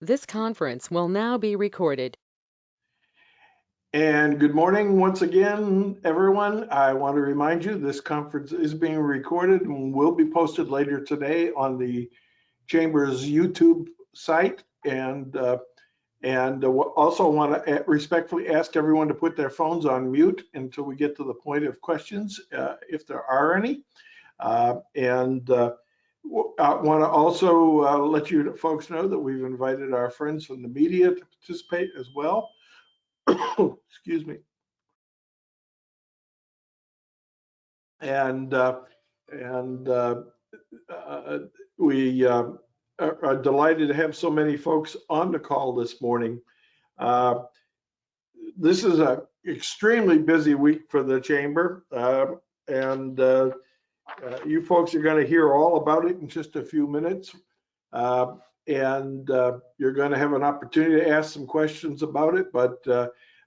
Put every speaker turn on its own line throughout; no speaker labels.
This conference will now be recorded.
And good morning once again, everyone. I want to remind you this conference is being recorded and will be posted later today on the Chamber's YouTube site. And also want to respectfully ask everyone to put their phones on mute until we get to the point of questions, if there are any. I want to also let you folks know that we've invited our friends from the media to participate as well. Excuse me. And uh, and uh, we are delighted to have so many folks on the call this morning. Uh, this is an extremely busy week for the chamber, and you folks are going to hear all about it in just a few minutes. And you're going to have an opportunity to ask some questions about it. But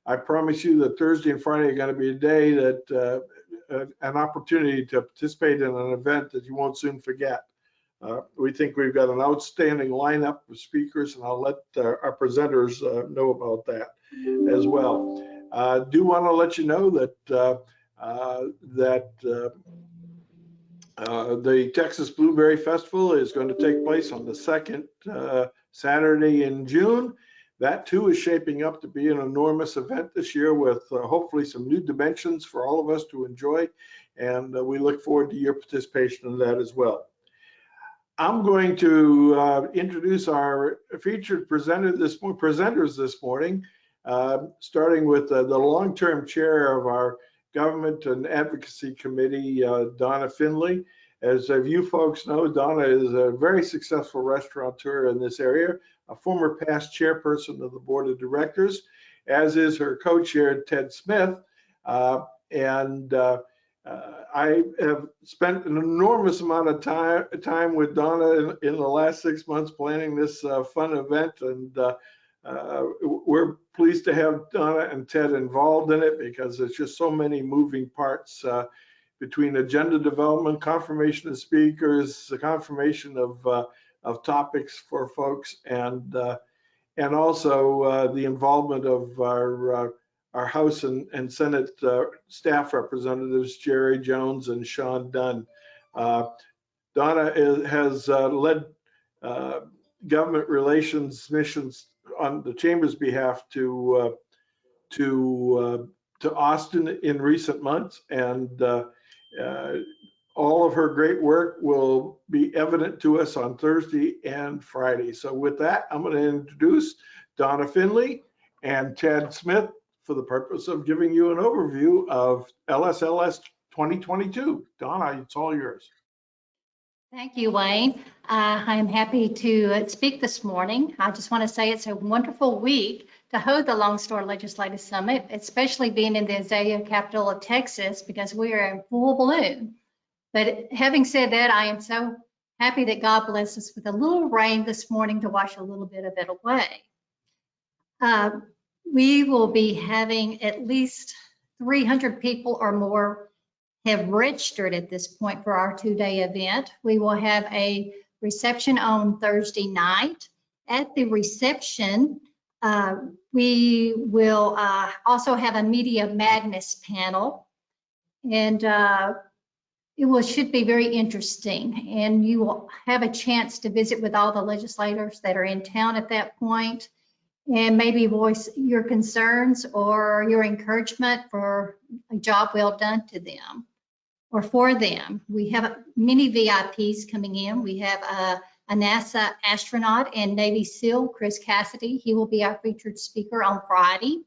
I promise you that Thursday and Friday are going to be a day that an opportunity to participate in an event that you won't soon forget. We think we've got an outstanding lineup of speakers, and I'll let our presenters know about that as well. Do want to let you know that the Texas Blueberry Festival is going to take place on the second Saturday in June. That too is shaping up to be an enormous event this year with hopefully some new dimensions for all of us to enjoy. And we look forward to your participation in that as well. I'm going to introduce our featured presenters this morning, starting with the long-term chair of our Government and Advocacy Committee, Donna Finley. As you folks know, Donna is a very successful restaurateur in this area, a former past chairperson of the board of directors, as is her co-chair, Ted Smith. I have spent an enormous amount of time with Donna in the last 6 months planning this fun event, and we're pleased to have Donna and Ted involved in it because there's just so many moving parts between agenda development, confirmation of speakers, the confirmation of topics for folks, and also the involvement of our House and Senate staff representatives, Jerry Jones and Sean Dunn. Donna has led government relations missions on the Chamber's behalf to Austin in recent months, and all of her great work will be evident to us on Thursday and Friday. So with that, I'm going to introduce Donna Finley and Ted Smith for the purpose of giving you an overview of LSLS 2022. Donna, it's all yours.
Thank you, Wayne. I'm happy to speak this morning. I just want to say it's a wonderful week to hold the Lone Star Legislative Summit, especially being in the Azalea capital of Texas, because we are in full bloom. But having said that, I am so happy that God blessed us with a little rain this morning to wash a little bit of it away. We will be having at least 300 people or more have registered at this point for our two-day event. We will have a reception on Thursday night. At the reception, we will also have a Media Madness panel, and should be very interesting. And you will have a chance to visit with all the legislators that are in town at that point, and maybe voice your concerns or your encouragement for a job well done to them or for them. We have many VIPs coming in. We have a NASA astronaut and Navy SEAL, Chris Cassidy. He will be our featured speaker on Friday.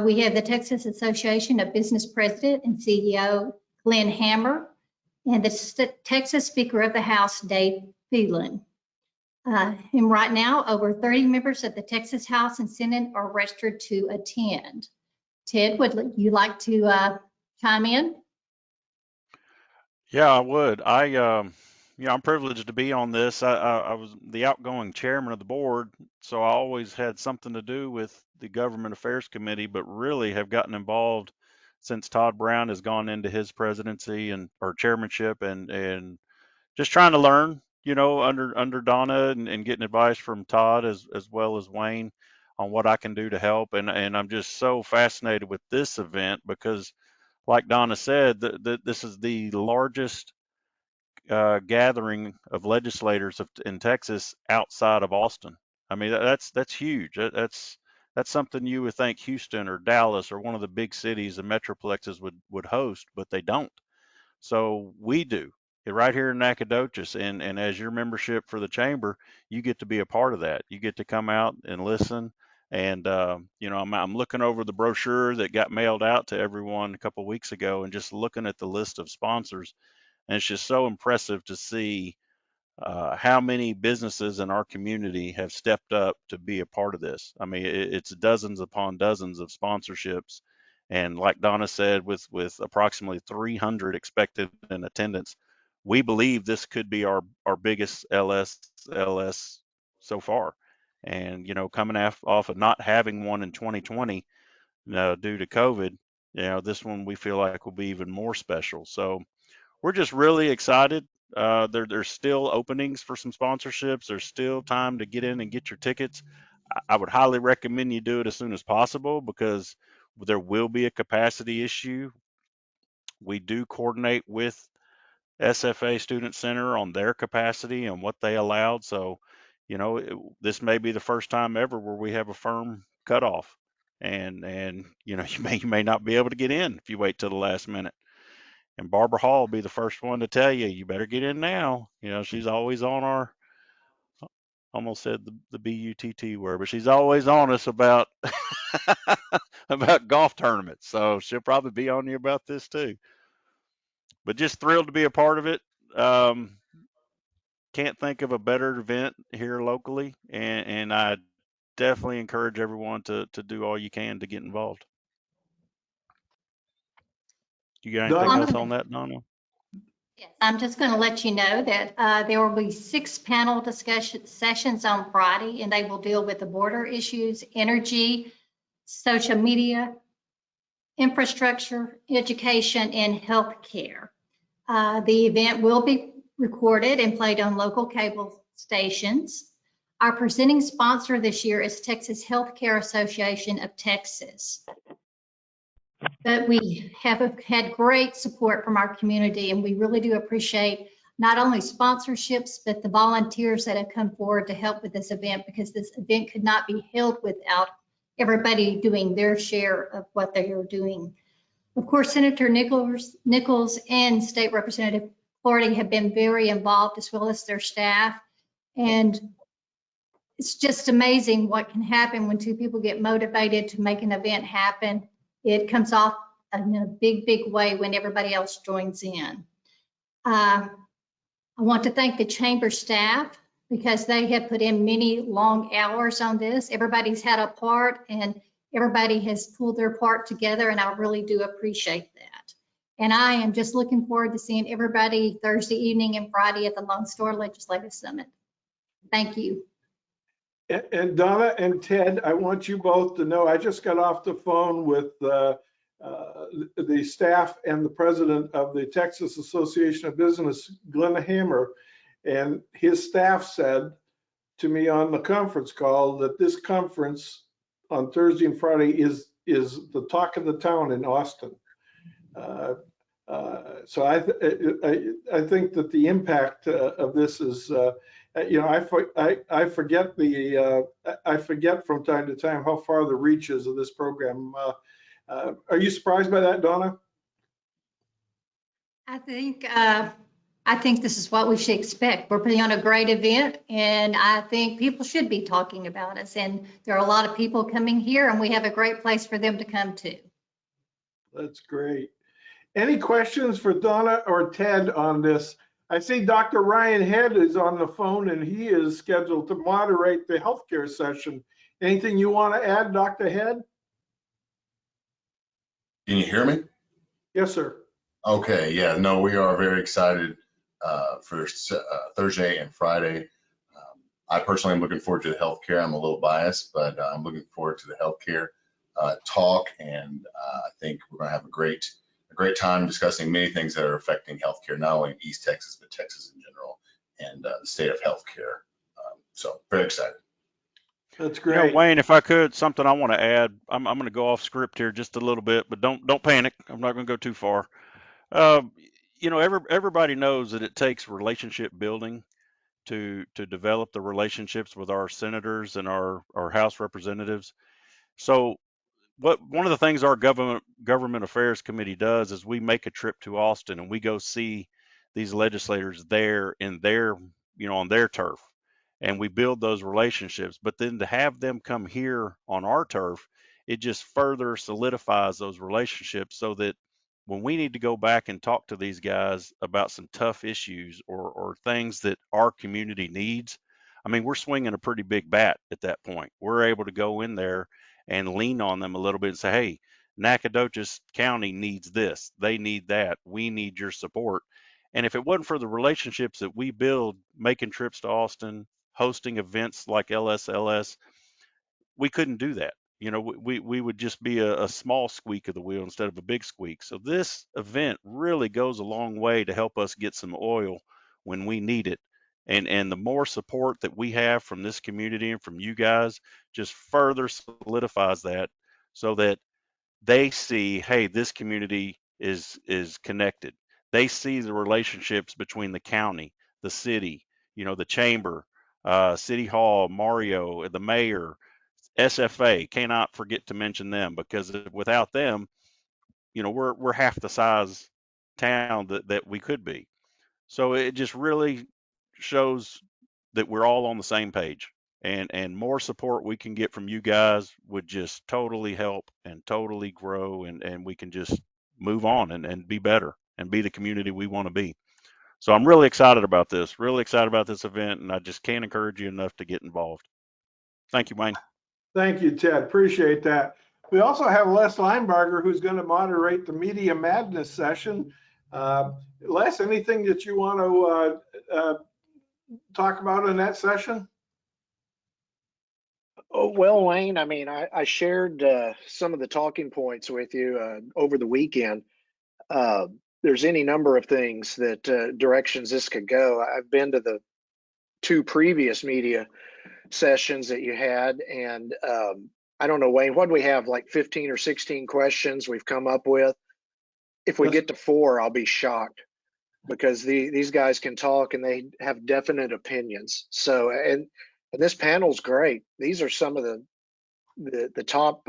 We have the Texas Association of Business President and CEO, Glenn Hammer, and the Texas Speaker of the House, Dave Phelan. And right now, over 30 members of the Texas House and Senate are registered to attend. Ted, would you like to chime in?
Yeah, I would. I'm privileged to be on this. I was the outgoing chairman of the board, so I always had something to do with the Government Affairs Committee, but really have gotten involved since Todd Brown has gone into his presidency or chairmanship, and just trying to learn, under Donna and getting advice from Todd as well as Wayne on what I can do to help. And I'm just so fascinated with this event because, like Donna said, this is the largest gathering of legislators in Texas outside of Austin. I mean, that's huge. That's something you would think Houston or Dallas or one of the big cities, the metroplexes would host, but they don't. So we do it right here in Nacogdoches, and as your membership for the chamber, you get to be a part of that. You get to come out and listen. And I'm looking over the brochure that got mailed out to everyone a couple of weeks ago, and just looking at the list of sponsors, and it's just so impressive to see how many businesses in our community have stepped up to be a part of this. I mean, it's dozens upon dozens of sponsorships. And like Donna said, with approximately 300 expected in attendance, we believe this could be our biggest LS so far. And, coming off of not having one in 2020 due to COVID, this one we feel like will be even more special. So we're just really excited. There's still openings for some sponsorships. There's still time to get in and get your tickets. I would highly recommend you do it as soon as possible because there will be a capacity issue. We do coordinate with SFA Student Center on their capacity and what they allowed. So, this may be the first time ever where we have a firm cutoff, and you may not be able to get in if you wait till the last minute. And Barbara Hall will be the first one to tell you, you better get in now. She's always on our, almost said the BUTT word, but she's always on us about about golf tournaments. So she'll probably be on you about this too. But just thrilled to be a part of it. Um, can't think of a better event here locally, and I definitely encourage everyone to do all you can to get involved. You got anything
Donna?
else on that, Donna?
Yes, I'm just going to let you know that there will be 6 panel discussion sessions on Friday, and they will deal with the border issues, energy, social media, infrastructure, education, and healthcare. The event will be recorded and played on local cable stations. Our presenting sponsor this year is Texas Healthcare Association of Texas. But we have had great support from our community, and we really do appreciate not only sponsorships, but the volunteers that have come forward to help with this event, because this event could not be held without everybody doing their share of what they are doing. Of course, Senator Nichols and State Representative Clardy have been very involved, as well as their staff. And it's just amazing what can happen when 2 people get motivated to make an event happen. It comes off in a big, big way when everybody else joins in. I want to thank the chamber staff because they have put in many long hours on this. Everybody's had a part and everybody has pulled their part together, and I really do appreciate that. And I am just looking forward to seeing everybody Thursday evening and Friday at the Lone Star Legislative Summit. Thank you.
And Donna and Ted, I want you both to know, I just got off the phone with the staff and the president of the Texas Association of Business, Glenn Hammer, and his staff said to me on the conference call that this conference on Thursday and Friday is the talk of the town in Austin. So I think that the impact of this is, I forget from time to time how far the reach is of this program. Are you surprised by that, Donna?
I think this is what we should expect. We're putting on a great event, and I think people should be talking about us. And there are a lot of people coming here, and we have a great place for them to come to.
That's great. Any questions for Donna or Ted on this? I see Dr. Ryan Head is on the phone, and he is scheduled to moderate the healthcare session. Anything you want to add, Dr. Head?
Can you hear me?
Yes, sir.
Okay, yeah, no, we are very excited for Thursday and Friday. I personally am looking forward to the healthcare. I'm a little biased, but I'm looking forward to the healthcare talk, and I think we're going to have a great time discussing many things that are affecting healthcare, not only in East Texas, but Texas in general. and the state of healthcare. So very excited.
That's
You know,
great.
Wayne, if I could, something I want to add. I'm going to go off script here just a little bit, but don't panic. I'm not going to go too far. Uh, you know, everybody knows that it takes relationship building to develop the relationships with our senators and our House representatives. So one of the things our government affairs committee does is we make a trip to Austin and we go see these legislators there in their, you know, on their turf, and we build those relationships. But then to have them come here on our turf, it just further solidifies those relationships so that when we need to go back and talk to these guys about some tough issues or things that our community needs, I mean, we're swinging a pretty big bat at that point. We're able to go in there and lean on them a little bit and say, hey, Nacogdoches County needs this, they need that, we need your support. And if it wasn't for the relationships that we build, making trips to Austin, hosting events like LSLS, we couldn't do that. You know, we would just be a small squeak of the wheel instead of a big squeak. So this event really goes a long way to help us get some oil when we need it. And the more support that we have from this community and from you guys just further solidifies that so that they see, hey, this community is connected. They see the relationships between the county, the city, you know, the chamber, city hall, Mario, the mayor, SFA. Cannot forget to mention them, because without them, you know, we're half the size town that we could be. So it just really shows that we're all on the same page, and more support we can get from you guys would just totally help and totally grow, and we can just move on and be better and be the community we want to be. So I'm really excited about this event, and I just can't encourage you enough to get involved. Thank you, Wayne.
Thank you, Ted. Appreciate that. We also have Les Leinberger, who's going to moderate the Media Madness session. Les, anything that you want to talk about in that session?
Oh, well, Wayne, I mean, I shared some of the talking points with you over the weekend. There's any number of things that directions this could go. I've been to the 2 previous media sessions that you had, and I don't know, Wayne, what do we have, like 15 or 16 questions we've come up with? If we get to 4, I'll be shocked, because these guys can talk and they have definite opinions. So, and this panel's great. These are some of the top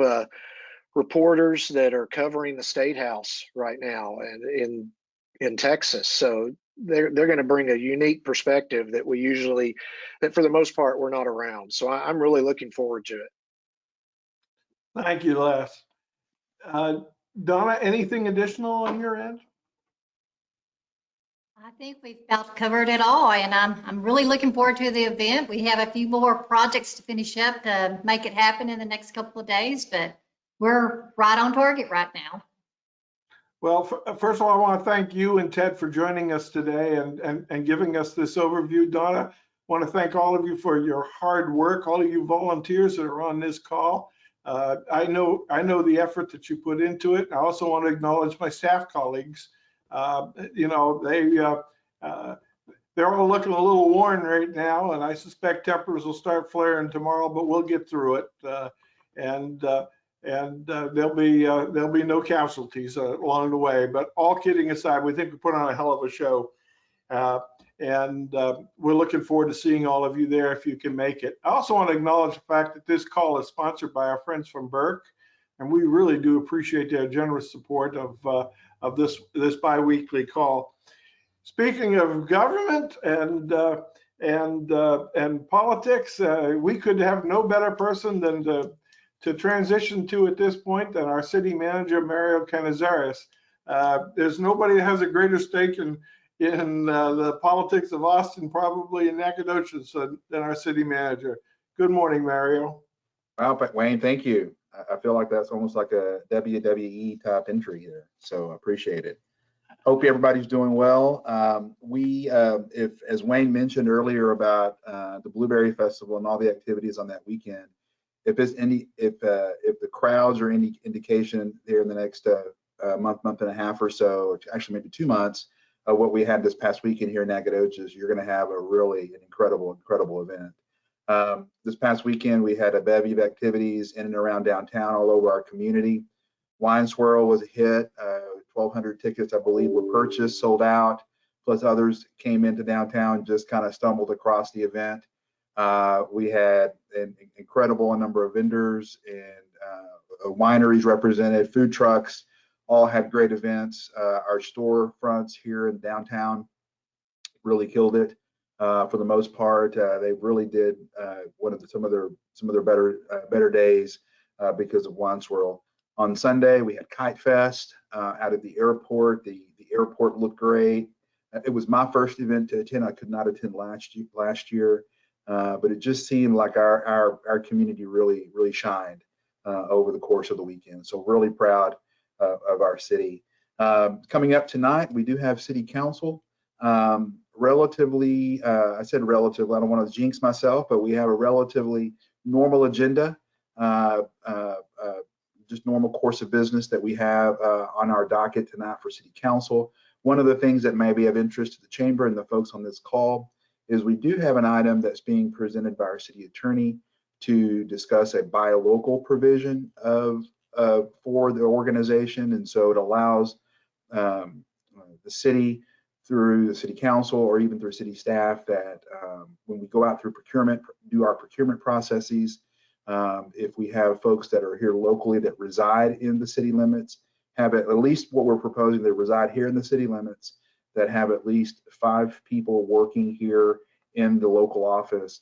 reporters that are covering the State House right now and in Texas. So they're going to bring a unique perspective that for the most part, we're not around. So I'm really looking forward to it.
Thank you, Les. Donna, anything additional on your end?
I think we've about covered it all, and I'm really looking forward to the event. We have a few more projects to finish up to make it happen in the next couple of days, but we're right on target right now.
Well, first of all, I want to thank you and Ted for joining us today and giving us this overview. Donna, I want to thank all of you for your hard work, all of you volunteers that are on this call. I know the effort that you put into it. I also want to acknowledge my staff colleagues. You know, they're all looking a little worn right now, and I suspect tempers will start flaring tomorrow, but we'll get through it. And there'll be no casualties along the way. But all kidding aside, we think we put on a hell of a show, and we're looking forward to seeing all of you there if you can make it. I also want to acknowledge the fact that this call is sponsored by our friends from Burke, and we really do appreciate their generous support of this bi-weekly call. Speaking of government and politics, we could have no better person than to transition to at this point than our city manager, Mario Canizares. There's nobody that has a greater stake in the politics of Austin, probably in Nacogdoches, than our city manager. Good morning, Mario.
Wow, Wayne, thank you. I feel like that's almost like a WWE type entry here, so I appreciate it. Hope everybody's doing well. As Wayne mentioned earlier about the Blueberry Festival and all the activities on that weekend, if the crowds are any indication here in the next month and a half or so, or actually maybe 2 months, of what we had this past weekend here in Nacogdoches, you're going to have an incredible event. This past weekend, we had a bevy of activities in and around downtown all over our community. Wine Swirl was a hit. 1,200 tickets, I believe, were purchased, sold out, plus others came into downtown, just kind of stumbled across the event. We had an incredible number of vendors and wineries represented, food trucks, all had great events. Our storefronts here in downtown really killed it. For the most part, they really did some of their better days because of Wine Swirl. On Sunday, we had Kite Fest out at the airport. The airport looked great. It was my first event to attend. I could not attend last year, but it just seemed like our community really shined over the course of the weekend. So really proud of our city. Coming up tonight, we do have city council. Relatively, I said relatively, I don't want to jinx myself, but we have a relatively normal agenda, just normal course of business that we have on our docket tonight for city council. One of the things that may be of interest to the chamber and the folks on this call is we do have an item that's being presented by our city attorney to discuss a buy local provision for the organization. And so it allows the city through the city council or even through city staff that when we go out through procurement, do our procurement processes, if we have folks that are here locally that reside in the city limits, have at least what we're proposing that reside here in the city limits, that have at least 5 people working here in the local office,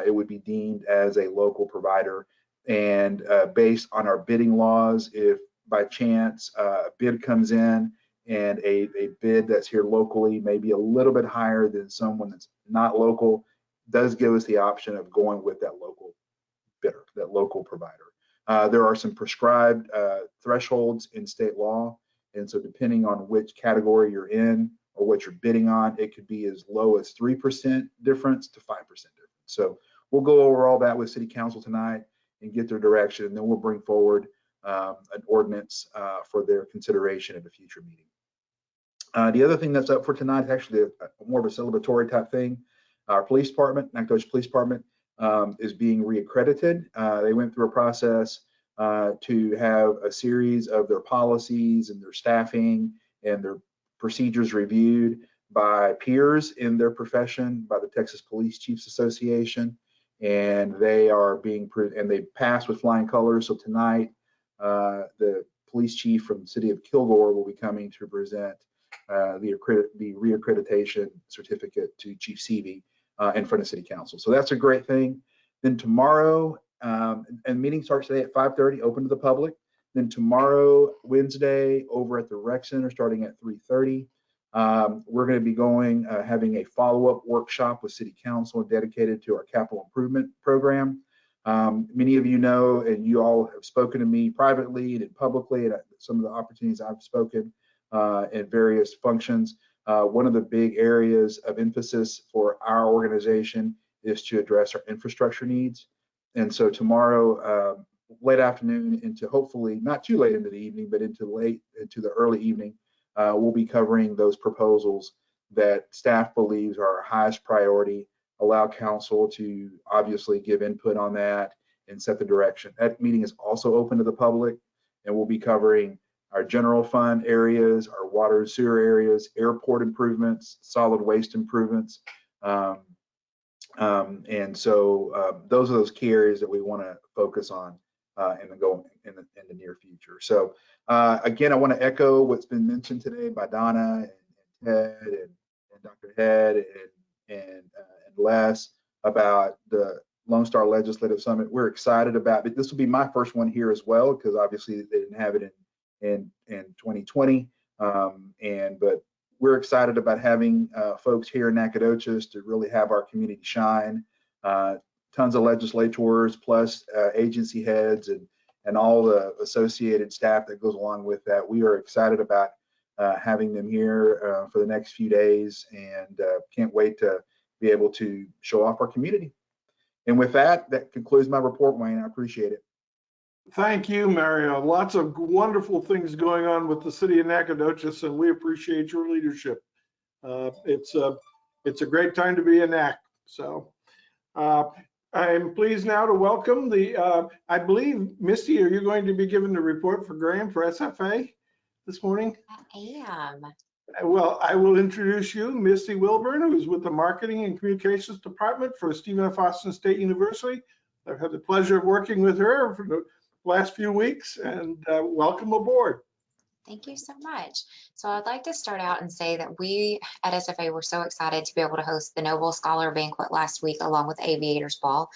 it would be deemed as a local provider. And based on our bidding laws, if by chance a bid comes in and a bid that's here locally may be a little bit higher than someone that's not local, does give us the option of going with that local bidder, that local provider. There are some prescribed thresholds in state law, and so depending on which category you're in or what you're bidding on, it could be as low as 3% difference to 5% difference. So we'll go over all that with city council tonight and get their direction, and then we'll bring forward an ordinance for their consideration at a future meeting. The other thing that's up for tonight is actually more of a celebratory type thing. Our police department, Nacogdoches Police Department, is being reaccredited. They went through a process to have a series of their policies and their staffing and their procedures reviewed by peers in their profession, by the Texas Police Chiefs Association, and they passed with flying colors. So tonight, the police chief from the city of Kilgore will be coming to present the reaccreditation certificate to Chief Seavey in front of city council. So that's a great thing. Then tomorrow, and meeting starts today at 5:30, open to the public. Then tomorrow, Wednesday, over at the rec center, starting at 3:30, we're going to be having a follow-up workshop with city council dedicated to our capital improvement program. Many of you know, and you all have spoken to me privately and publicly at some of the opportunities I've spoken in various functions. One of the big areas of emphasis for our organization is to address our infrastructure needs. And so tomorrow, late afternoon into hopefully not too late into the evening, but into the early evening, we'll be covering those proposals that staff believes are our highest priority, allow council to obviously give input on that and set the direction. That meeting is also open to the public, and we'll be covering our general fund areas, our water and sewer areas, airport improvements, solid waste improvements. And so those are those key areas that we want to focus on in the near future. So again, I want to echo what's been mentioned today by Donna and Ted and Dr. Head and Les about the Lone Star Legislative Summit. We're excited about it. This will be my first one here as well, because obviously they didn't have it in 2020. But we're excited about having folks here in Nacogdoches to really have our community shine. Tons of legislators plus agency heads and all the associated staff that goes along with that. We are excited about having them here for the next few days, and can't wait to be able to show off our community. And with that concludes my report, Wayne. I appreciate it.
Thank you, Mario. Lots of wonderful things going on with the city of Nacogdoches, and we appreciate your leadership. It's a great time to be in NAC. So I'm pleased now to welcome I believe, Misty, are you going to be giving the report for Graham for SFA this morning?
I am.
Well, I will introduce you, Misty Wilburn, who's with the Marketing and Communications Department for Stephen F. Austin State University. I've had the pleasure of working with her for the last few weeks, and welcome aboard.
Thank you so much. So I'd like to start out and say that we at SFA were so excited to be able to host the Noble Scholar Banquet last week along with Aviators Ball.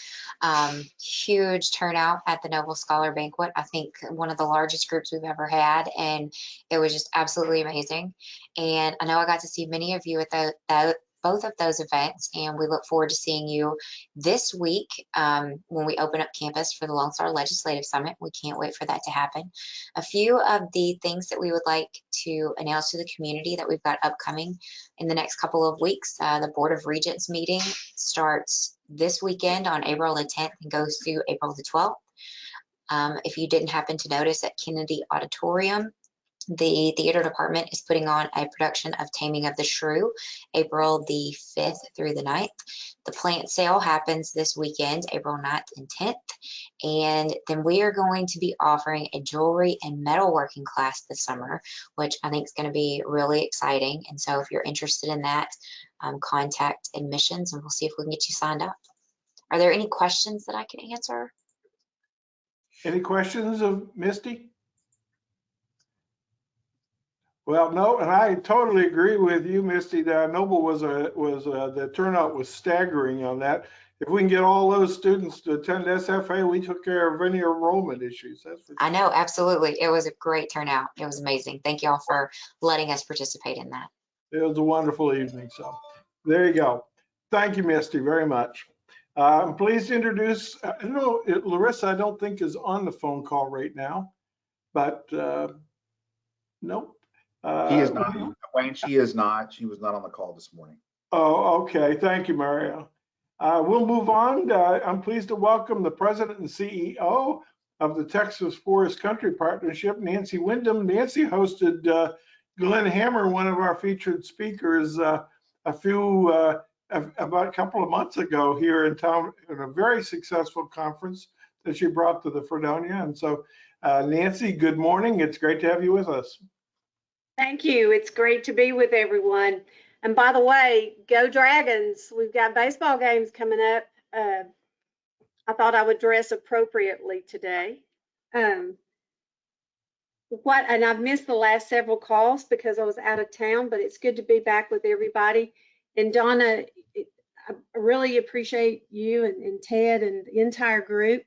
Huge turnout at the Noble Scholar Banquet. I think one of the largest groups we've ever had, and it was just absolutely amazing. And I know I got to see many of you at both of those events, and we look forward to seeing you this week when we open up campus for the Lone Star Legislative Summit. We can't wait for that to happen. A few of the things that we would like to announce to the community that we've got upcoming in the next couple of weeks. The Board of Regents meeting starts this weekend on April the 10th and goes through April the 12th. If you didn't happen to notice, at Kennedy Auditorium, the theater department is putting on a production of Taming of the Shrew, April the 5th through the 9th. The plant sale happens this weekend, April 9th and 10th. And then we are going to be offering a jewelry and metalworking class this summer, which I think is going to be really exciting. And so if you're interested in that, contact admissions and we'll see if we can get you signed up. Are there any questions that I can answer?
Any questions of Misty? Well, no, and I totally agree with you, Misty. The Noble the turnout was staggering on that. If we can get all those students to attend SFA, we took care of any enrollment issues. That's for sure.
I know, absolutely. It was a great turnout. It was amazing. Thank you all for letting us participate in that.
It was a wonderful evening. So there you go. Thank you, Misty, very much. I'm pleased to introduce, Larissa, I don't think is on the phone call right now, but nope.
She is not, Wayne, she is not. She was not on the call this morning.
Oh, okay. Thank you, Mario. We'll move on. I'm pleased to welcome the president and CEO of the Texas Forest Country Partnership, Nancy Windham. Nancy hosted Glenn Hammer, one of our featured speakers, about a couple of months ago here in town in a very successful conference that she brought to the Fredonia. And so, Nancy, good morning. It's great to have you with us.
Thank you. It's great to be with everyone. And by the way, go Dragons. We've got baseball games coming up. I thought I would dress appropriately today. And I've missed the last several calls because I was out of town, but it's good to be back with everybody. And Donna, I really appreciate you and Ted and the entire group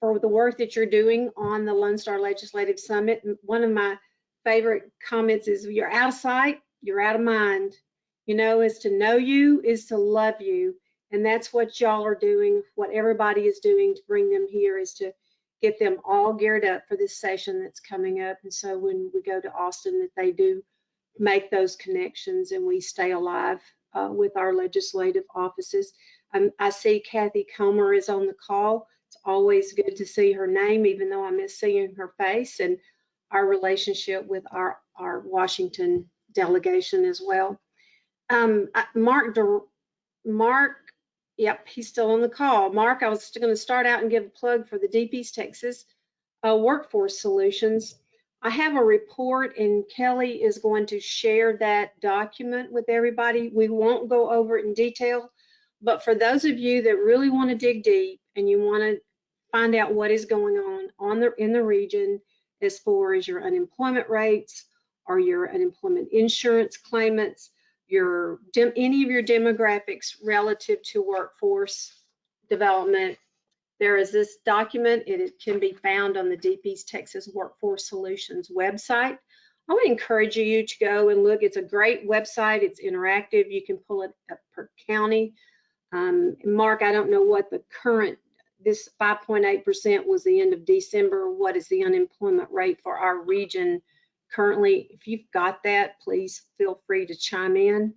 for the work that you're doing on the Lone Star Legislative Summit. And one of my favorite comments is, you're out of sight, you're out of mind. You know, is to know you is to love you. And that's what y'all are doing. What everybody is doing to bring them here is to get them all geared up for this session that's coming up. And so when we go to Austin, that they do make those connections and we stay alive with our legislative offices. I see Kathy Comer is on the call. It's always good to see her name, even though I miss seeing her face, and our relationship with our Washington delegation as well. Mark, yep, he's still on the call. Mark, I was going to start out and give a plug for the Deep East Texas Workforce Solutions. I have a report and Kelly is going to share that document with everybody. We won't go over it in detail, but for those of you that really want to dig deep and you want to find out what is going on in the region, as far as your unemployment rates or your unemployment insurance claimants, any of your demographics relative to workforce development, there is this document. It can be found on the Deep East Texas Workforce Solutions website. I would encourage you to go and look. It's a great website. It's interactive. You can pull it up per county. Mark, I don't know what the current, this 5.8% was the end of December. What is the unemployment rate for our region currently? If you've got that, please feel free to chime in.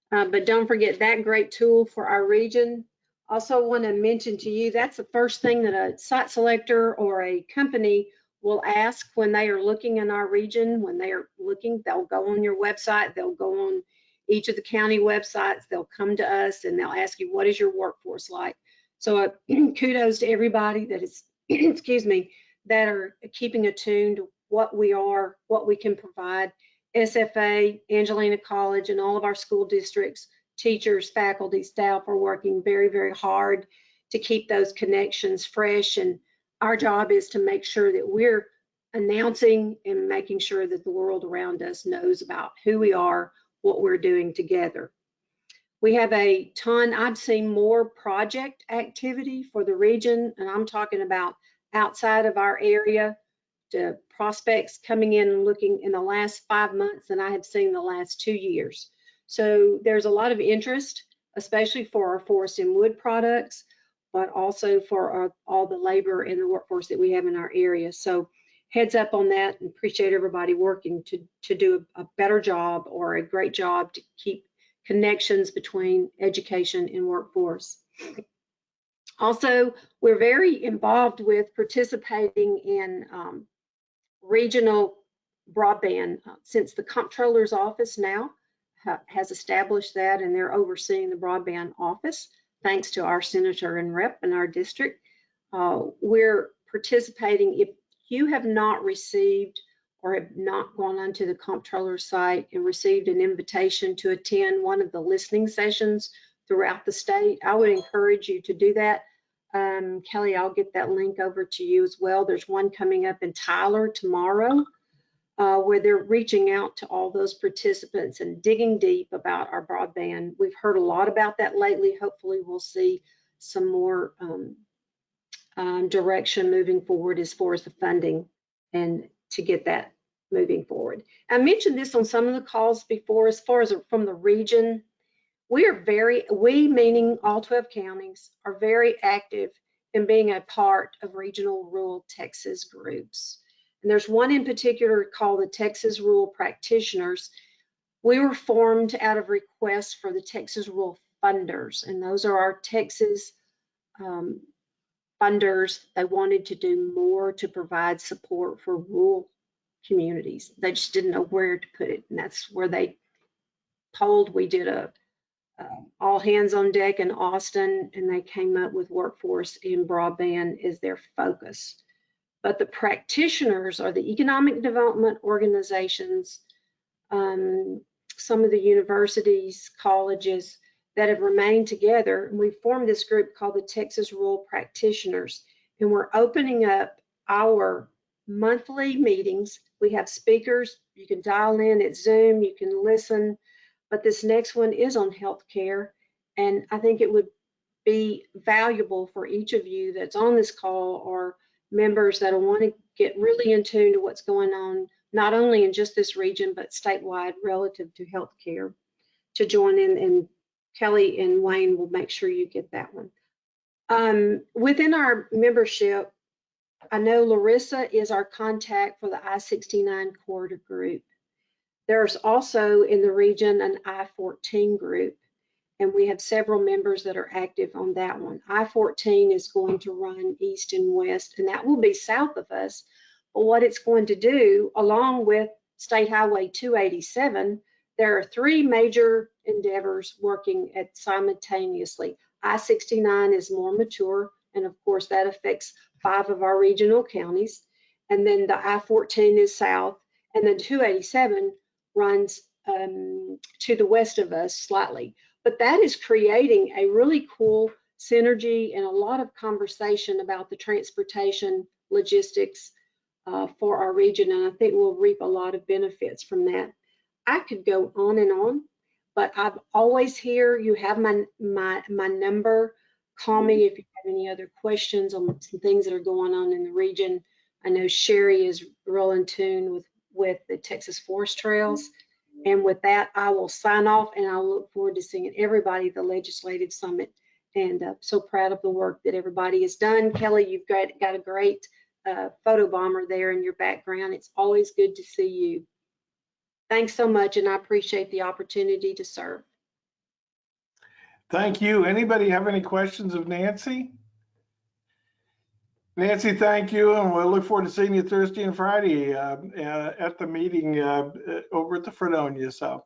But don't forget that great tool for our region. Also want to mention to you, that's the first thing that a site selector or a company will ask when they are looking in our region. When they are looking, they'll go on your website, they'll go on each of the county websites. They'll come to us and they'll ask you, what is your workforce like? So kudos to everybody that is, excuse me, that are keeping attuned to what we are, what we can provide. SFA, Angelina College, and all of our school districts, teachers, faculty, staff are working very, very hard to keep those connections fresh. And our job is to make sure that we're announcing and making sure that the world around us knows about who we are, what we're doing together. We have a ton, I've seen more project activity for the region, and I'm talking about outside of our area, to prospects coming in and looking in the last 5 months than I have seen the last 2 years. So there's a lot of interest, especially for our forest and wood products, but also for all the labor and the workforce that we have in our area. So heads up on that, and appreciate everybody working to do a better job or a great job to keep connections between education and workforce. Also, we're very involved with participating in regional broadband since the comptroller's office now has established that, and they're overseeing the broadband office thanks to our senator and rep in our district. We're participating. If you have not received or have not gone onto the comptroller's site and received an invitation to attend one of the listening sessions throughout the state, I would encourage you to do that. Kelly, I'll get that link over to you as well. There's one coming up in Tyler tomorrow where they're reaching out to all those participants and digging deep about our broadband. We've heard a lot about that lately. Hopefully we'll see some more direction moving forward as far as the funding and to get that moving forward. I mentioned this on some of the calls before, as far as from the region. We meaning all 12 counties, are very active in being a part of regional rural Texas groups. And there's one in particular called the Texas Rural Practitioners. We were formed out of requests for the Texas Rural Funders, and those are our Texas funders. They wanted to do more to provide support for rural communities. They just didn't know where to put it, and that's where they polled. We did a all hands on deck in Austin, and they came up with workforce in broadband as their focus. But the practitioners are the economic development organizations, some of the universities, colleges that have remained together. And we formed this group called the Texas Rural Practitioners, and we're opening up our monthly meetings. We have speakers. You can dial in at Zoom, you can listen. But this next one is on healthcare, and I think it would be valuable for each of you that's on this call or members that want to get really in tune to what's going on, not only in just this region, but statewide relative to healthcare, to join in, and Kelly and Wayne will make sure you get that one. Within our membership, I know Larissa is our contact for the I-69 corridor group. There's also in the region an I-14 group, and we have several members that are active on that one. I-14 is going to run east and west, and that will be south of us. But what it's going to do, along with State Highway 287, there are 3 major endeavors working at simultaneously. I-69 is more mature, and of course that affects 5 of our regional counties. And then the I-14 is south, and then 287 runs to the west of us slightly. But that is creating a really cool synergy and a lot of conversation about the transportation logistics for our region, and I think we'll reap a lot of benefits from that. I could go on, but I've always here, you have my number. Call me if you have any other questions on some things that are going on in the region. I know Sherry is real in tune with the Texas Forest Trails. And with that, I will sign off, and I'll look forward to seeing everybody at the Legislative Summit. And so proud of the work that everybody has done. Kelly, you've got a great photo bomber there in your background. It's always good to see you. Thanks so much, and I appreciate the opportunity to serve.
Thank you. Anybody have any questions of Nancy? Nancy, thank you, and we'll look forward to seeing you Thursday and Friday at the meeting over at the Fredonia. So,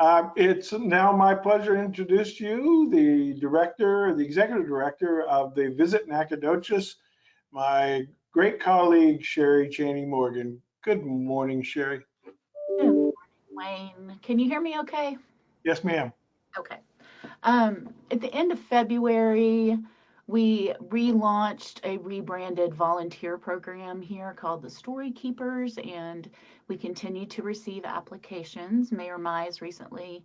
It's now my pleasure to introduce you, the executive director of the Visit Nacogdoches, my great colleague, Sherry Chaney Morgan. Good morning, Sherry.
Good morning, Wayne. Can you hear me okay?
Yes, ma'am.
Okay. At the end of February, we relaunched a rebranded volunteer program here called the Story Keepers, and we continue to receive applications. Mayor Mize recently,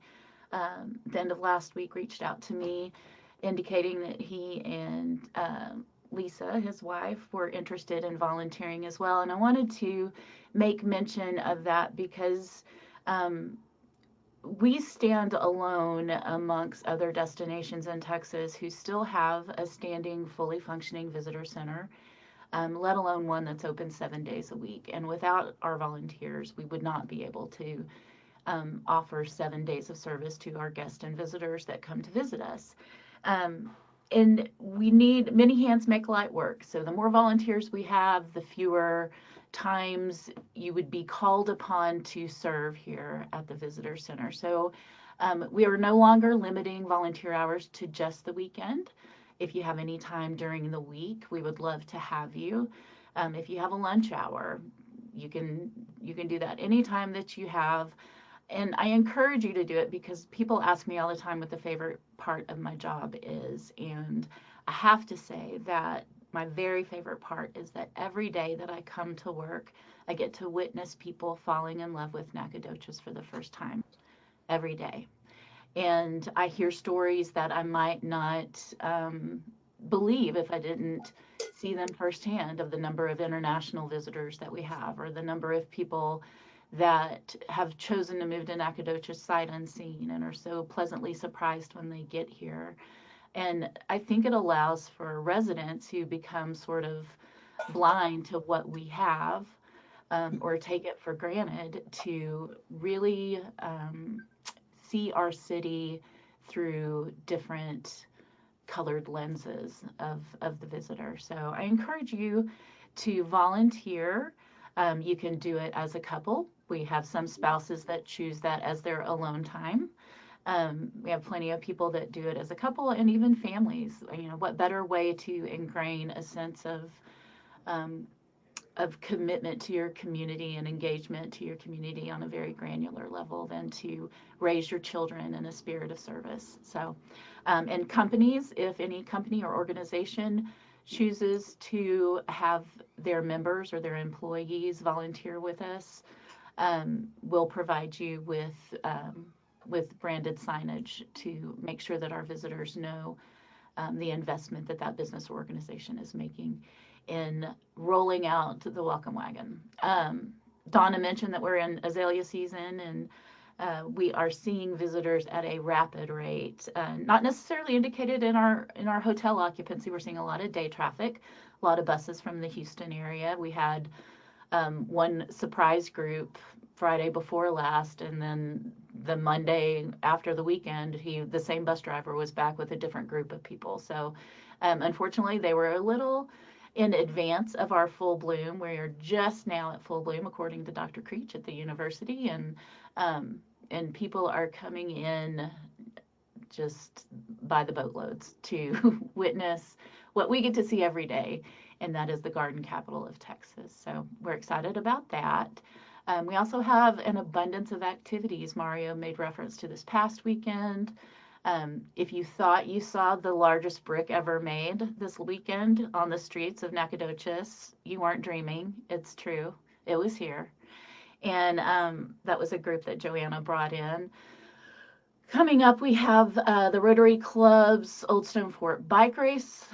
the end of last week, reached out to me indicating that he and Lisa, his wife, were interested in volunteering as well. And I wanted to make mention of that because we stand alone amongst other destinations in Texas who still have a standing, fully functioning visitor center, let alone one that's open 7 days a week. And without our volunteers, we would not be able to offer 7 days of service to our guests and visitors that come to visit us. And we need many hands make light work. So the more volunteers we have, the fewer times you would be called upon to serve here at the visitor center. So we are no longer limiting volunteer hours to just the weekend. If you have any time during the week, we would love to have you. If you have a lunch hour, you can do that anytime that you have. And I encourage you to do it because people ask me all the time what the favorite part of my job is. And I have to say that my very favorite part is that every day that I come to work, I get to witness people falling in love with Nacogdoches for the first time every day. And I hear stories that I might not believe if I didn't see them firsthand, of the number of international visitors that we have, or the number of people that have chosen to move to Nacogdoches sight unseen and are so pleasantly surprised when they get here. And I think it allows for residents who become sort of blind to what we have, or take it for granted, to really see our city through different colored lenses of the visitor. So I encourage you to volunteer. You can do it as a couple. We have some spouses that choose that as their alone time. We have plenty of people that do it as a couple, and even families. You know, what better way to ingrain a sense of commitment to your community and engagement to your community on a very granular level than to raise your children in a spirit of service. So, and companies, if any company or organization chooses to have their members or their employees volunteer with us, we'll provide you with branded signage to make sure that our visitors know the investment that that business or organization is making in rolling out the welcome wagon. Donna mentioned that we're in azalea season, and we are seeing visitors at a rapid rate, not necessarily indicated in our hotel occupancy. We're seeing a lot of day traffic, a lot of buses from the Houston area. We had one surprise group Friday before last, and then the Monday after the weekend, the same bus driver was back with a different group of people. So unfortunately, they were a little in advance of our full bloom. We're just now at full bloom, according to Dr. Creech at the university, and people are coming in just by the boatloads to witness what we get to see every day, and that is the garden capital of Texas. So we're excited about that. We also have an abundance of activities. Mario made reference to this past weekend. If you thought you saw the largest brick ever made this weekend on the streets of Nacogdoches, you weren't dreaming. It's true. It was here. And that was a group that Joanna brought in. Coming up, we have the Rotary Club's Old Stone Fort Bike Race,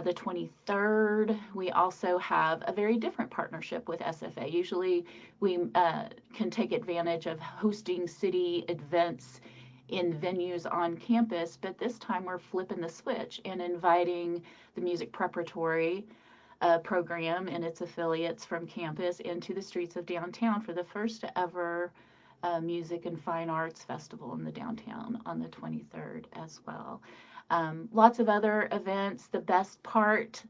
the 23rd. We also have a very different partnership with SFA. Usually we can take advantage of hosting city events in venues on campus, but this time we're flipping the switch and inviting the Music Preparatory program and its affiliates from campus into the streets of downtown for the first ever Music and Fine Arts Festival in the downtown on the 23rd as well. Lots of other events. The best part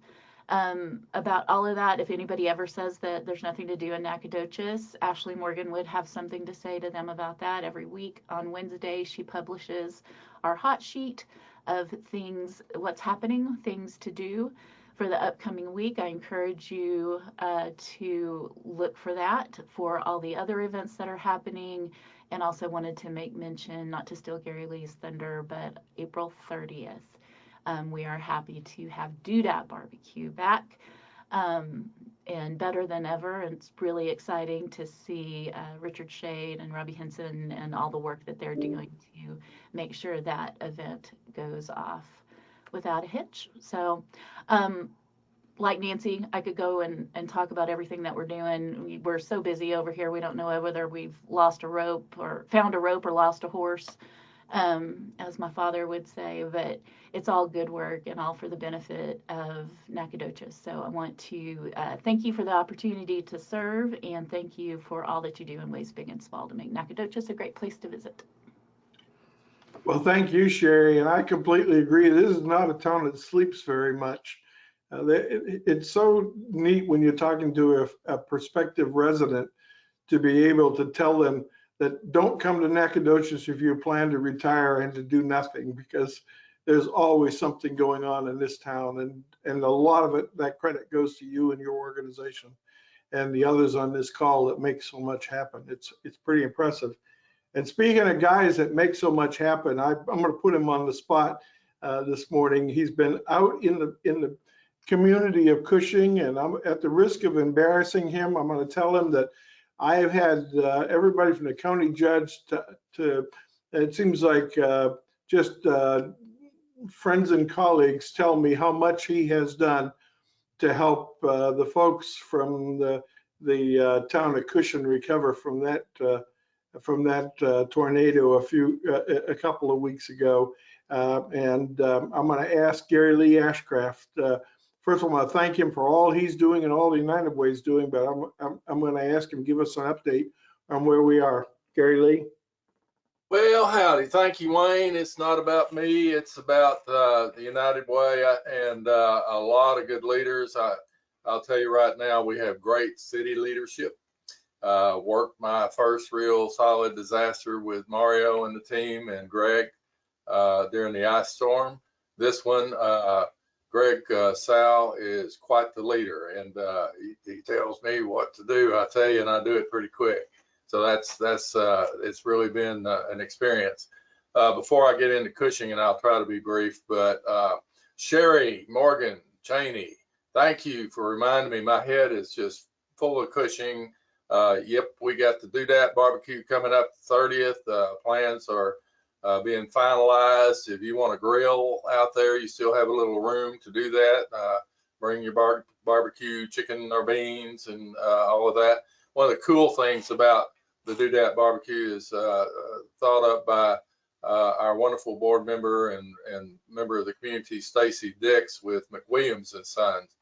About all of that, if anybody ever says that there's nothing to do in Nacogdoches, Ashley Morgan would have something to say to them about that. Every week on Wednesday, she publishes our hot sheet of things, what's happening, things to do for the upcoming week. I encourage you to look for that for all the other events that are happening. And also wanted to make mention, not to steal Gary Lee's thunder, but April 30th. We are happy to have Doodat Barbecue back and better than ever. And it's really exciting to see Richard Shade and Robbie Henson and all the work that they're doing to make sure that event goes off without a hitch. So, like Nancy, I could go and talk about everything that we're doing. We're so busy over here, we don't know whether we've lost a rope or found a rope or lost a horse, as my father would say, but it's all good work and all for the benefit of Nacogdoches. So I want to thank you for the opportunity to serve, and thank you for all that you do in ways big and small to make Nacogdoches a great place to visit.
Well, thank you, Sherry, and I completely agree. This is not a town that sleeps very much. It's so neat when you're talking to a prospective resident to be able to tell them that don't come to Nacogdoches if you plan to retire and to do nothing, because there's always something going on in this town, and a lot of it, that credit goes to you and your organization and the others on this call that make so much happen. It's pretty impressive. And speaking of guys that make so much happen, I'm going to put him on the spot this morning. He's been out in the community of Cushing, and I'm at the risk of embarrassing him. I'm going to tell him that I have had everybody from the county judge to it seems like just friends and colleagues tell me how much he has done to help the folks from the town of Cushing recover from that tornado a couple of weeks ago. I'm going to ask Gary Lee Ashcraft. First of all, I want to thank him for all he's doing and all the United Way is doing, but I'm going to ask him to give us an update on where we are. Gary Lee.
Well, howdy. Thank you, Wayne. It's not about me. It's about the United Way and a lot of good leaders. I'll tell you right now, we have great city leadership. Worked my first real solid disaster with Mario and the team and Greg during the ice storm. This one, Greg Sal is quite the leader, and he tells me what to do. I tell you, and I do it pretty quick. So it's really been an experience. Before I get into Cushing, and I'll try to be brief, but Sherry Morgan Cheney, thank you for reminding me. My head is just full of Cushing. Yep, we got the Doodat Barbecue coming up the 30th. Plans are being finalized. If you want to grill out there, you still have a little room to do that. Bring your barbecue chicken or beans and all of that. One of the cool things about the Doodat Barbecue is thought up by our wonderful board member and member of the community, Stacy Dix with McWilliams and Sons.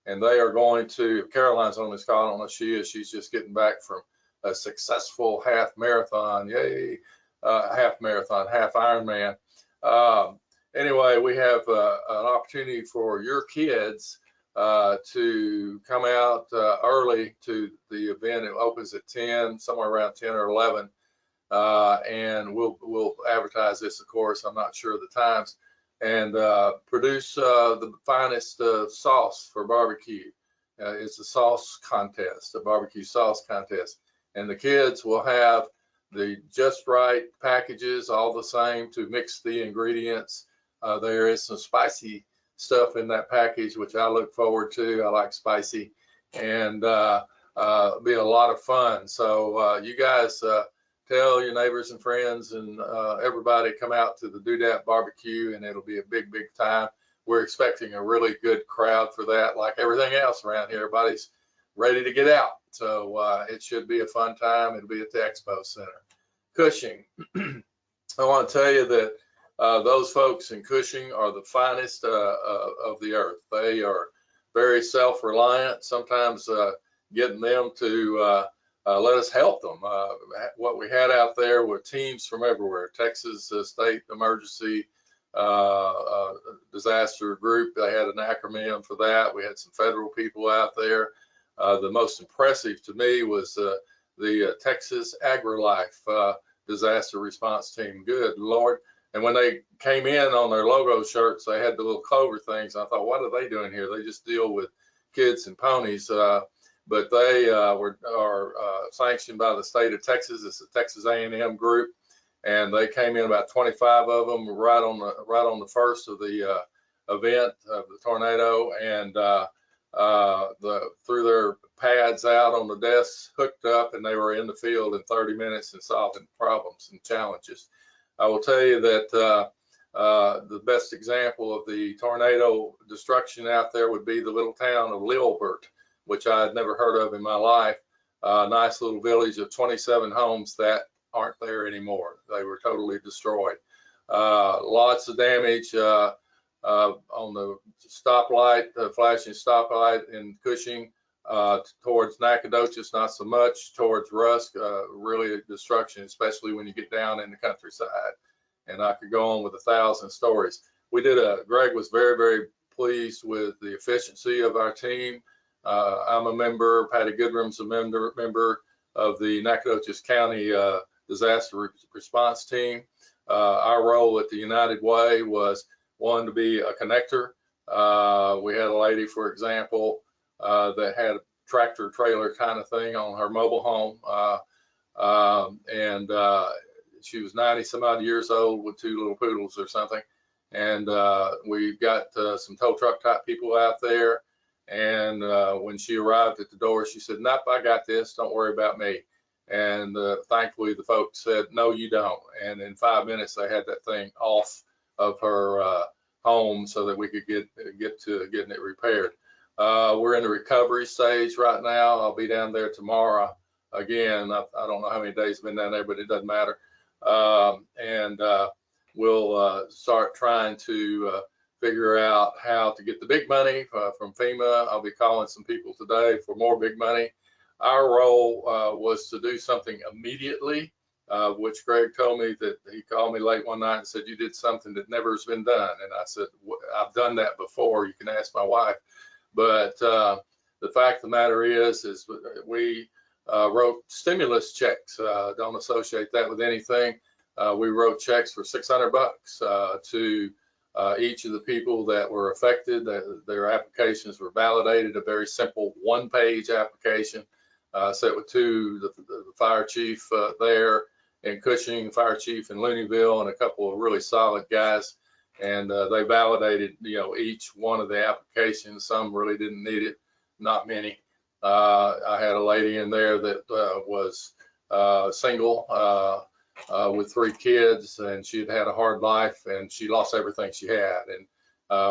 And they are going to, Caroline's on this call, I don't know if she is, she's just getting back from a successful half marathon, yay, half Ironman. Anyway, we have an opportunity for your kids to come out early to the event. It opens at 10, somewhere around 10 or 11. And we'll advertise this, of course, I'm not sure of the times, and produce the finest sauce for barbecue. It's a sauce contest, a barbecue sauce contest. And the kids will have the just right packages, all the same, to mix the ingredients. There is some spicy stuff in that package, which I look forward to. I like spicy, and be a lot of fun. So you guys tell your neighbors and friends and everybody come out to the Doodat Barbecue, and it'll be a big, big time. We're expecting a really good crowd for that. Like everything else around here, everybody's ready to get out. So it should be a fun time. It'll be at the Expo Center. Cushing, I want to tell you that those folks in Cushing are the finest of the earth. They are very self-reliant, sometimes getting them to let us help them. What we had out there were teams from everywhere, Texas State Emergency disaster group. They had an acronym for that. We had some federal people out there. The most impressive to me was the Texas AgriLife disaster response team. Good Lord. And when they came in on their logo shirts, they had the little clover things. I thought, what are they doing here? They just deal with kids and ponies. But they are sanctioned by the state of Texas. It's a Texas A&M group. And they came in, about 25 of them, right on the first of the event of the tornado, and threw their pads out on the desks, hooked up, and they were in the field in 30 minutes and solving problems and challenges. I will tell you that the best example of the tornado destruction out there would be the little town of Leinberger, which I had never heard of in my life. A nice little village of 27 homes that aren't there anymore. They were totally destroyed. Lots of damage on the stoplight, the flashing stoplight in Cushing, towards Nacogdoches, not so much. Towards Rusk, really destruction, especially when you get down in the countryside. And I could go on with 1,000 stories. Greg was very, very pleased with the efficiency of our team. I'm a member, Patty Goodrum's a member of the Nacogdoches County disaster response team. Our role at the United Way was, one, to be a connector. We had a lady, for example, that had a tractor trailer kind of thing on her mobile home. And she was 90 some odd years old with 2 little poodles or something. And we got some tow truck type people out there. And when she arrived at the door, she said, "Nope, I got this. Don't worry about me." And thankfully, the folks said, "No, you don't." And in 5 minutes, they had that thing off of her home so that we could get to getting it repaired. We're in the recovery stage right now. I'll be down there tomorrow again. I don't know how many days I've been down there, but it doesn't matter. And we'll start trying to figure out how to get the big money from FEMA. I'll be calling some people today for more big money. Our role was to do something immediately, which Greg told me that he called me late one night and said, "You did something that never has been done." And I said, "I've done that before. You can ask my wife." But the fact of the matter is we wrote stimulus checks. Don't associate that with anything. We wrote checks for $600 to each of the people that were affected. Their applications were validated, a very simple 1-page application. Set with the fire chief there in Cushing, fire chief in Looneyville, and a couple of really solid guys. And they validated, each one of the applications. Some really didn't need it, not many. I had a lady in there that was single with 3 kids, and she'd had a hard life, and she lost everything she had. And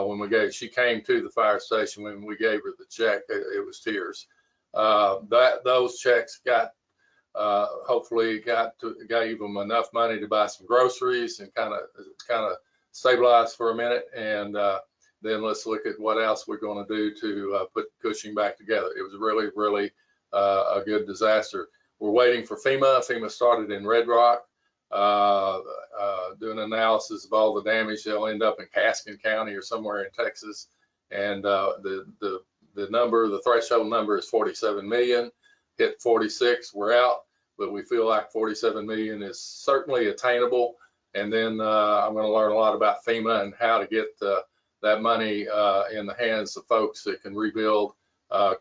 when she came to the fire station, when we gave her the check, it was tears. Those checks hopefully gave them enough money to buy some groceries and kind of stabilize for a minute, and then let's look at what else we're going to do to put Cushing back together. It was really, really a good disaster. We're waiting for FEMA. FEMA started in Red Rock, doing analysis of all the damage. They'll end up in Caskin County or somewhere in Texas, and the threshold number is 47 million. Hit 46, we're out, but we feel like 47 million is certainly attainable. And then I'm going to learn a lot about FEMA and how to get that money in the hands of folks that can rebuild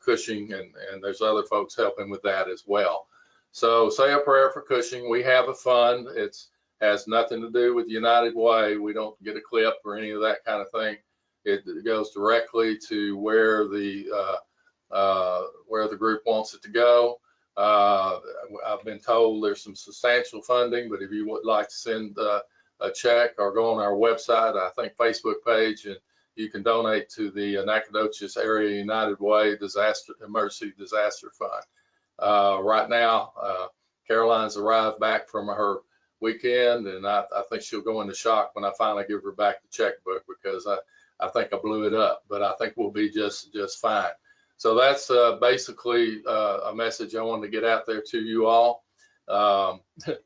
Cushing, and there's other folks helping with that as well. So say a prayer for Cushing. We have a fund. It has nothing to do with United Way. We don't get a clip or any of that kind of thing. It goes directly to where the group wants it to go. I've been told there's some substantial funding, but if you would like to send a check or go on our website, I think Facebook page, and you can donate to the Nacogdoches Area United Way Emergency Disaster Fund. Right now, Caroline's arrived back from her weekend, and I think she'll go into shock when I finally give her back the checkbook, because I think I blew it up, but I think we'll be just fine. So that's basically a message I wanted to get out there to you all.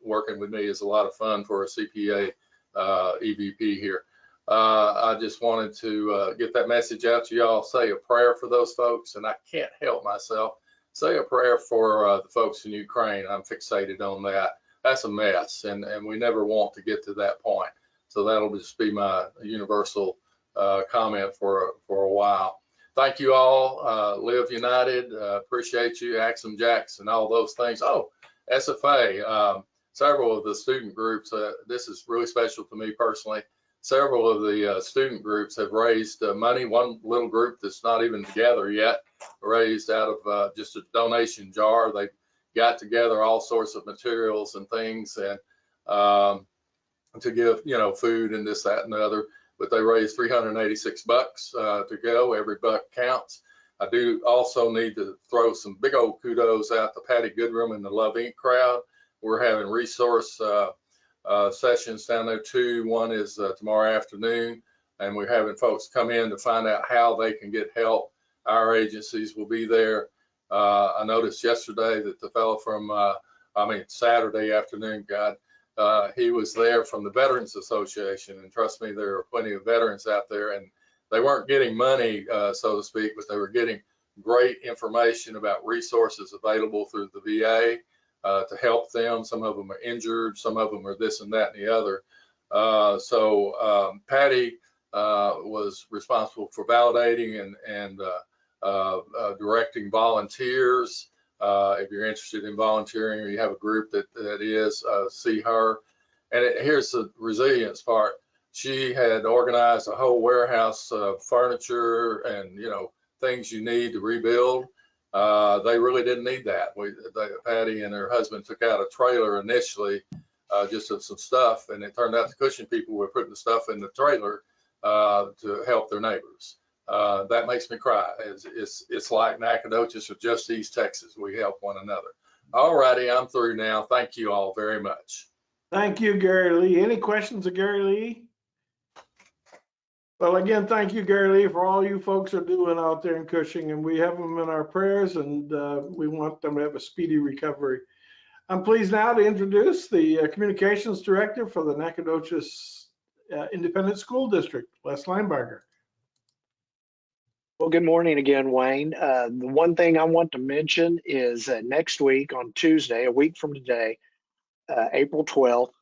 Working with me is a lot of fun for a CPA EVP here. I just wanted to get that message out to y'all. Say a prayer for those folks, and I can't help myself. Say a prayer for the folks in Ukraine. I'm fixated on that. That's a mess, and we never want to get to that point. So that'll just be my universal comment for a while. Thank you all. Live United. Appreciate you, Axum Jacks, and all those things. Oh, SFA. Several of the student groups. This is really special to me personally. Several of the student groups have raised money. One little group that's not even together yet raised out of just a donation jar. They got together all sorts of materials and things, and to give, food and this, that, and the other. But they raised $386 to go. Every buck counts. I do also need to throw some big old kudos out to Patty Goodrum and the Love Inc. crowd. We're having resource sessions down there too. One is tomorrow afternoon, and we're having folks come in to find out how they can get help. Our agencies will be there. I noticed yesterday that the fellow from, Saturday afternoon, he was there from the Veterans Association, and trust me, there are plenty of veterans out there, and they weren't getting money, so to speak, but they were getting great information about resources available through the VA. To help them. Some of them are injured, some of them are this and that and the other. So Patty was responsible for validating and directing volunteers. If you're interested in volunteering or you have a group that is, see her. And here's the resilience part. She had organized a whole warehouse of furniture and, things you need to rebuild. They really didn't need that. Patty and her husband took out a trailer initially, just of some stuff, and it turned out the Cushing people were putting the stuff in the trailer to help their neighbors. That makes me cry. It's like Nacogdoches or just East Texas. We help one another. All righty, I'm through now. Thank you all very much.
Thank you, Gary Lee. Any questions of Gary Lee? Well, again, thank you, Gary Lee, for all you folks are doing out there in Cushing, and we have them in our prayers, and we want them to have a speedy recovery. I'm pleased now to introduce the Communications Director for the Nacogdoches Independent School District, Les Leinberger.
Well, good morning again, Wayne. The one thing I want to mention is next week on Tuesday, a week from today, April 12th,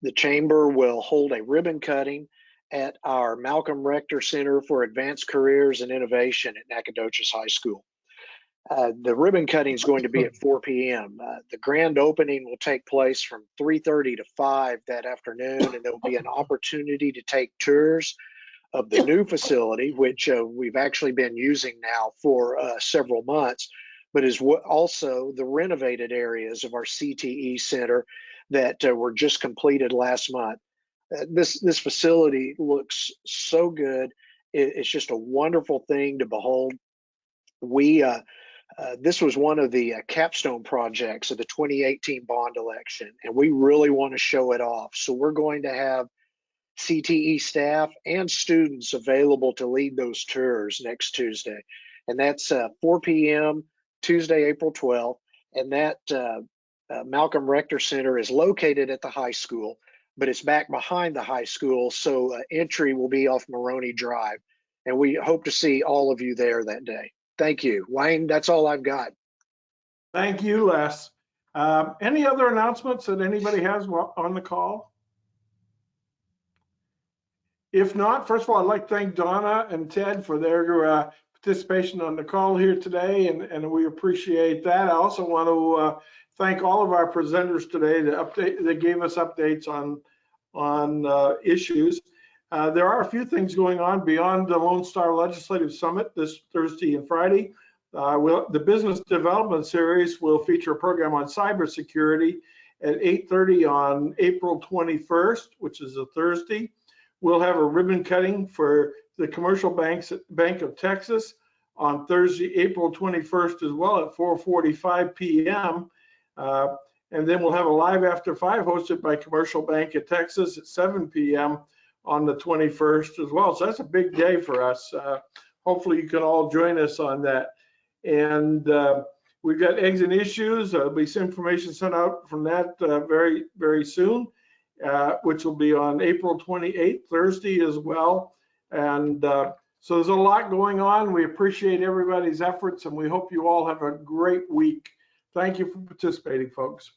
the Chamber will hold a ribbon cutting at our Malcolm Rector Center for Advanced Careers and Innovation at Nacogdoches High School. The ribbon cutting is going to be at 4 p.m. The grand opening will take place from 3:30 to 5 that afternoon, and there will be an opportunity to take tours of the new facility, which we've actually been using now for several months, but is also the renovated areas of our CTE center that were just completed last month. This facility looks so good. It's just a wonderful thing to behold. This was one of the capstone projects of the 2018 bond election, and we really want to show it off. So we're going to have CTE staff and students available to lead those tours next Tuesday. And that's 4 p.m. Tuesday, April 12th. And that Malcolm Rector Center is located at the high school, but it's back behind the high school. So entry will be off Maroney Drive. And we hope to see all of you there that day. Thank you. Wayne, that's all I've got.
Thank you, Les. Any other announcements that anybody has on the call? If not, first of all, I'd like to thank Donna and Ted for their participation on the call here today, and we appreciate that. I also want to thank all of our presenters today that gave us updates on issues. There are a few things going on beyond the Lone Star Legislative Summit this Thursday and Friday. The Business Development Series will feature a program on cybersecurity at 8:30 on April 21st, which is a Thursday. We'll have a ribbon cutting for the Commercial Bank of Texas on Thursday, April 21st as well at 4:45 p.m. And then we'll have a Live After 5 hosted by Commercial Bank of Texas at 7 p.m. on the 21st as well. So that's a big day for us. Hopefully you can all join us on that. And we've got eggs and issues. There'll be some information sent out from that very, very soon. which will be on April 28th, Thursday as well. And so there's a lot going on. We appreciate everybody's efforts, and we hope you all have a great week. Thank you for participating, folks.